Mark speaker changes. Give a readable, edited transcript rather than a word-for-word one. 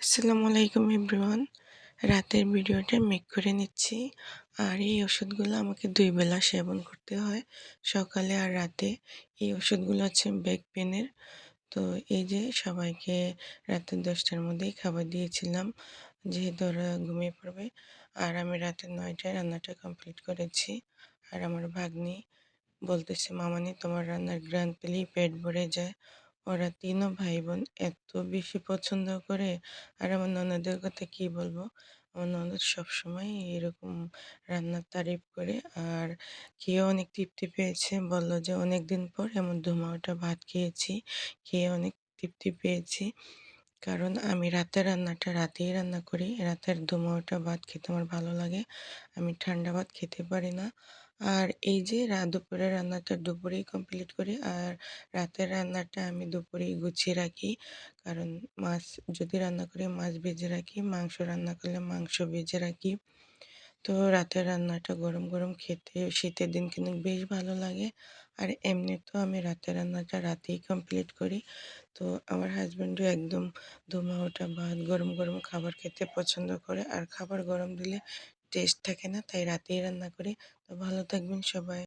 Speaker 1: আসসালামু আলাইকুম এভরিওয়ান। রাতের ভিডিওটা মেক করে নিচ্ছি। আর এই ওষুধগুলো আমাকে ২ বেলা সেবন করতে হয়, সকালে আর রাতে। এই ওষুধগুলো হচ্ছে ব্যাক পেনের। তো এই যে সবাইকে রাতে ১০টার মধ্যেই খাবার দিয়েছিলাম, যেহেতু ওরা ঘুমিয়ে পড়বে। আর আমি রাতে ৯টায় রান্নাটা কমপ্লিট করেছি। আর আমার ভাগ্নি বলতেছে, "মামানি তোমার রান্নার ঘ্রাণ পেলেই পেট ভরে যায়।" ওরা ৩ ভাই-বোন এত বেশি পছন্দ করে। আর আমার ননদের কথা কি বলবো? আমার ননদ সবসময় এরকম রান্নার তারিফ করে। আর খেয়েও অনেক তৃপ্তি পেয়েছে। বলল যে, "অনেকদিন পর এমন ধুমাওটা ভাত খেয়েছি। খেয়ে অনেক তৃপ্তি পেয়েছি।" কারণ আমি রাতের রান্নাটা রাতেই রান্না করি। রাতের ধুমাওটা ভাত খেতে আমার ভালো লাগে। আমি ঠান্ডা ভাত খেতে পারি না। আর এই যে দুপুরের রান্নাটা দুপুরেই কমপ্লিট করি। আর রাতের রান্নাটা আমি দুপুরেই গুছিয়ে রাখি। কারণ মাছ যদি রান্না করি মাছ ভেজে রাখি, মাংস রান্না করলে মাংস ভেজে রাখি। তো রাতের রান্নাটা গরম, গরম খেতে শীতের দিন কিন্তু বেশ ভালো লাগে। আর এমনিতেও আমি রাতের রান্নাটা রাতেই কমপ্লিট করি। তো আমার হাসব্যান্ডও একদম ধোঁয়া ওঠা ভাত, গরম, গরম খাবার খেতে পছন্দ করে। আর খাবার গরম দিলে টেস্ট থাকে না, তাই রাতেই রান্না করি। তো ভালো থাকবেন সবাই।